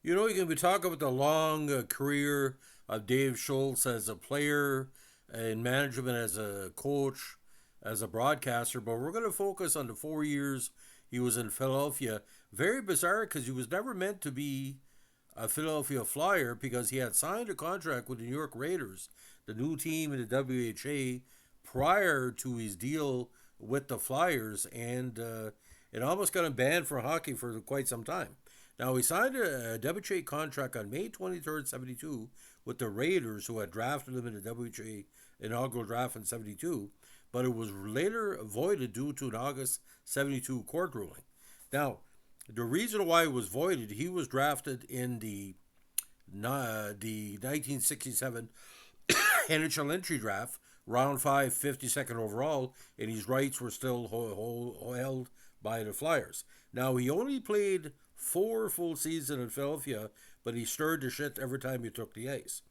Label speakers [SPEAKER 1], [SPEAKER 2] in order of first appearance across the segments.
[SPEAKER 1] You know, you can be talking about the long career of Dave Schultz as a player, in management, as a coach, as a broadcaster, but we're going to focus on the 4 years he was in Philadelphia. Very bizarre because he was never meant to be a Philadelphia Flyer because he had signed a contract with the New York Raiders, the new team in the WHA, prior to his deal with the Flyers, and it almost got him banned for hockey for quite some time. Now, he signed a WHA contract on May 23rd, 72, with the Raiders, who had drafted him in the WHA inaugural draft in 72, but it was later voided due to an August 72 court ruling. Now, the reason why it was voided, he was drafted in the 1967 NHL entry draft, round 5, 52nd overall, and his rights were still held by the Flyers. Now, he only played 4 full seasons in Philadelphia, but he stirred the shit every time he took the ice.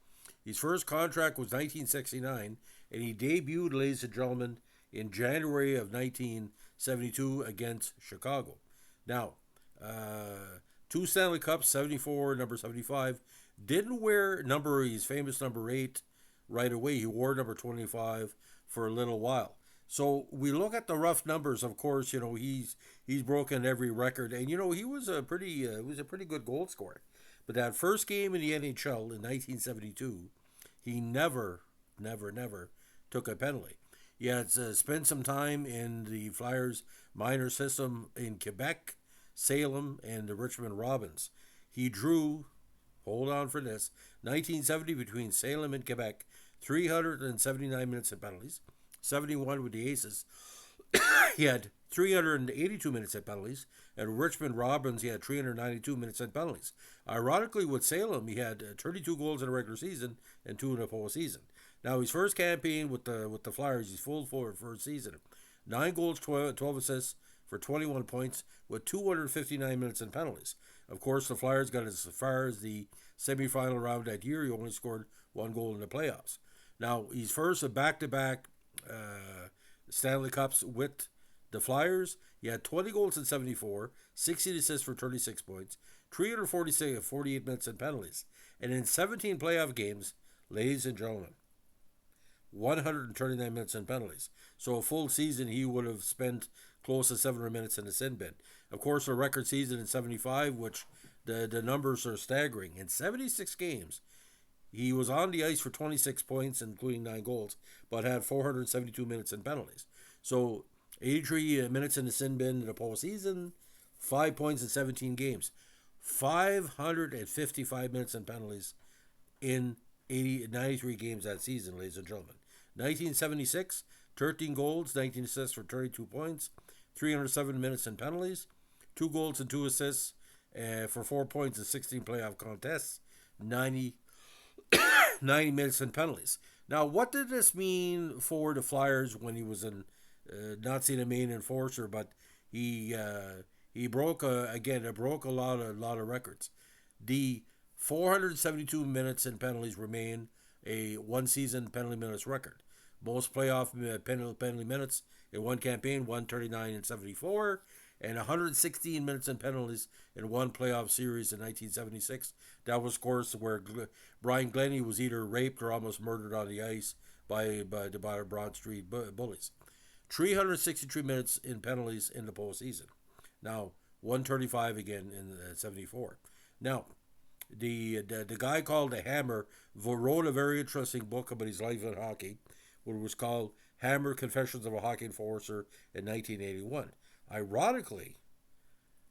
[SPEAKER 1] His first contract was 1969, and he debuted, ladies and gentlemen, in January of 1972 against Chicago. Now, 2 Stanley Cups, 74, number 75. Didn't wear his famous number 8 right away. He wore number 25 for a little while. So we look at the rough numbers. Of course, he's broken every record, and he was a pretty good goal scorer. But that first game in the NHL in 1972, he never took a penalty. He had spent some time in the Flyers minor system in Quebec, Salem, and the Richmond Robins. He drew, hold on for this, 1970 between Salem and Quebec, 379 minutes in penalties, 71 with the Aces. He had 382 minutes at penalties. At Richmond Robins, he had 392 minutes at penalties. Ironically, with Salem, he had 32 goals in a regular season and 2 in a postseason. Now, his first campaign with the Flyers, he's full forward for a season. 9 goals, 12 assists for 21 points with 259 minutes in penalties. Of course, the Flyers got as far as the semifinal round that year. He only scored 1 goal in the playoffs. Now, he's first a back-to-back Stanley Cups with the Flyers. He had 20 goals in 74, 16 assists for 36 points, 48 minutes in penalties. And in 17 playoff games, ladies and gentlemen, 139 minutes in penalties. So a full season, he would have spent close to 700 minutes in the sin bin. Of course, a record season in 75, which the numbers are staggering. In 76 games, he was on the ice for 26 points, including 9 goals, but had 472 minutes in penalties. So 83 minutes in the sin bin in the postseason, 5 points in 17 games. 555 minutes in penalties in 93 games that season, ladies and gentlemen. 1976, 13 goals, 19 assists for 32 points, 307 minutes in penalties, 2 goals and 2 assists for 4 points in 16 playoff contests, 90 minutes in penalties. Now, what did this mean for the Flyers when he was in, not seeing a main enforcer, but he broke it broke a lot of records. The 472 minutes in penalties remain a 1 season penalty minutes record. Most playoff penalty minutes in one campaign, 139 and 74, and 116 minutes in penalties in one playoff series in 1976. That was, of course, where Brian Glennie was either raped or almost murdered on the ice by the Broad Street Bullies. 363 minutes in penalties in the postseason. Now, 135 again in 74. Now, the guy called the Hammer wrote a very interesting book about his life in hockey, which was called Hammer Confessions of a Hockey Enforcer in 1981. Ironically,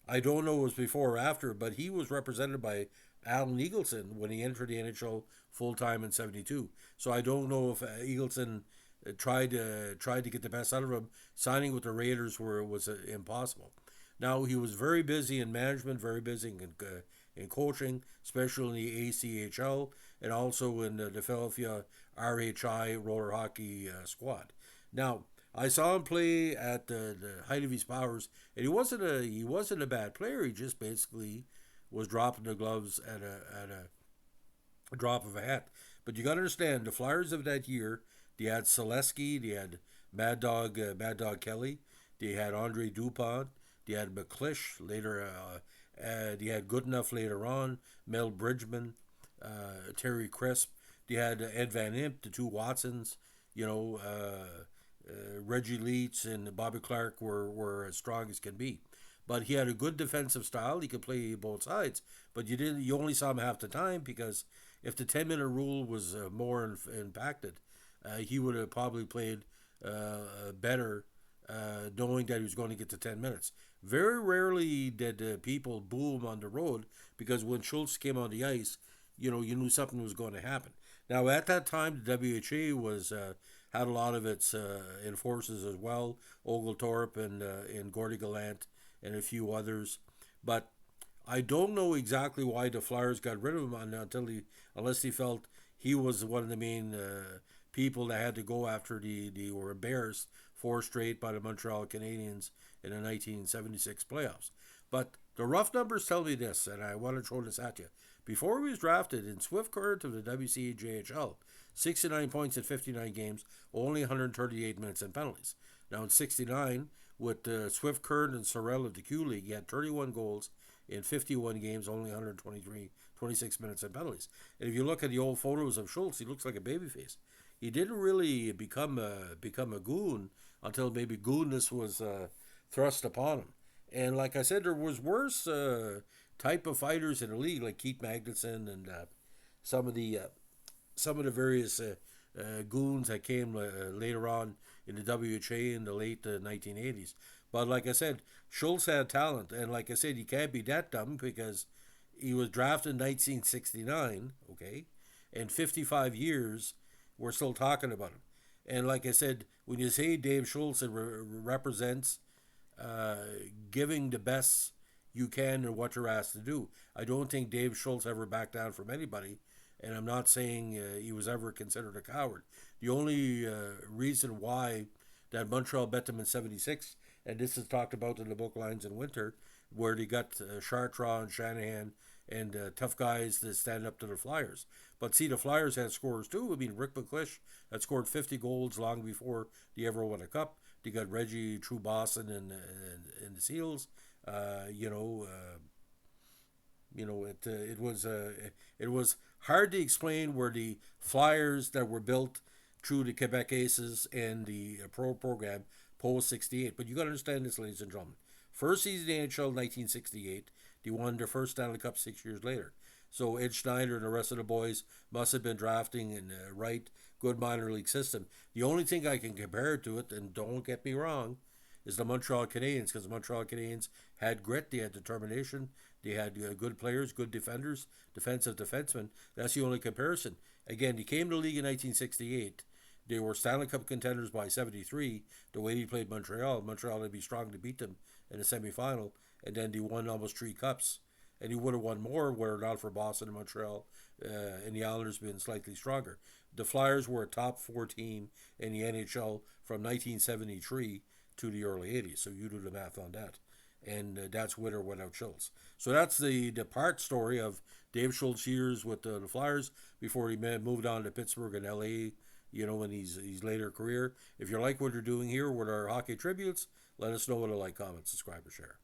[SPEAKER 1] I don't know if it was before or after, but he was represented by Alan Eagleson when he entered the NHL full time in '72. So I don't know if Eagleson tried to get the best out of him. Signing with the Raiders was impossible. Now, he was very busy in management, very busy in coaching, especially in the ACHL and also in the Philadelphia RHI roller hockey squad. Now, I saw him play at the height of his powers, and he wasn't a bad player. He just basically was dropping the gloves at a drop of a hat. But you got to understand, the Flyers of that year, they had Selesky, they had Mad Dog Kelly, they had Andre Dupont, they had McClish, later You had Goodenough later on, Mel Bridgman, Terry Crisp. You had Ed Van Imp, the two Watsons. You know, Reggie Leach and Bobby Clark were as strong as can be. But he had a good defensive style. He could play both sides. But you only saw him half the time, because if the 10-minute rule was more impacted, he would have probably played better, knowing that he was going to get to 10 minutes. Very rarely did people boo him on the road, because when Schultz came on the ice, you knew something was going to happen. Now, at that time, the WHA had a lot of its enforcers as well, Oglethorpe and Gordy Gallant and a few others. But I don't know exactly why the Flyers got rid of him unless he felt he was one of the main people that had to go after they were embarrassed 4 straight by the Montreal Canadiens in the 1976 playoffs. But the rough numbers tell me this, and I want to throw this at you. Before he was drafted, in swift current of the WCJHL, 69 points in 59 games, only 138 minutes and penalties. Now in 69, with Swift Current and Sorrell of the Q League, he had 31 goals in 51 games, only 26 minutes and penalties. And if you look at the old photos of Schultz, he looks like a babyface. He didn't really become a goon until maybe goonness was thrust upon him. And like I said, there was worse type of fighters in the league, like Keith Magnuson and some of the various goons that came later on in the WHA in the late 1980s. But like I said, Schultz had talent, and like I said, he can't be that dumb, because he was drafted in 1969, okay, and 55 years we're still talking about him. And like I said, when you say Dave Schultz, it represents giving the best you can and what you're asked to do. I don't think Dave Schultz ever backed down from anybody, and I'm not saying he was ever considered a coward. The only reason why that Montreal bet them in 76, and this is talked about in the book Lines in Winter, where they got Chartrand and Shanahan and tough guys that stand up to the Flyers. But see, the Flyers had scorers too. I mean, Rick McClish had scored 50 goals long before they ever won a cup. They got Reggie True Boston and the Seals. It was hard to explain where the Flyers that were built through the Quebec Aces and the pro program post 68. But you got to understand this, ladies and gentlemen. First season in NHL 1968, they won their first Stanley Cup 6 years later. So Ed Schneider and the rest of the boys must have been drafting in the right, good minor league system. The only thing I can compare to it, and don't get me wrong, is the Montreal Canadiens, because the Montreal Canadiens had grit, they had determination, they had good players, good defenders, defensive defensemen. That's the only comparison. Again, he came to the league in 1968. They were Stanley Cup contenders by 73. The way he played Montreal would be strong to beat them in the semifinal, and then they won almost 3 cups. And he would have won more were it not for Boston and Montreal, and the Islanders being slightly stronger. The Flyers were a top 4 team in the NHL from 1973 to the early 80s. So you do the math on that. And that's with or without Schultz. So that's the part story of Dave Schultz years with the Flyers before he moved on to Pittsburgh and LA, in his later career. If you like what you're doing here with our hockey tributes, let us know with a like, comment, subscribe, or share.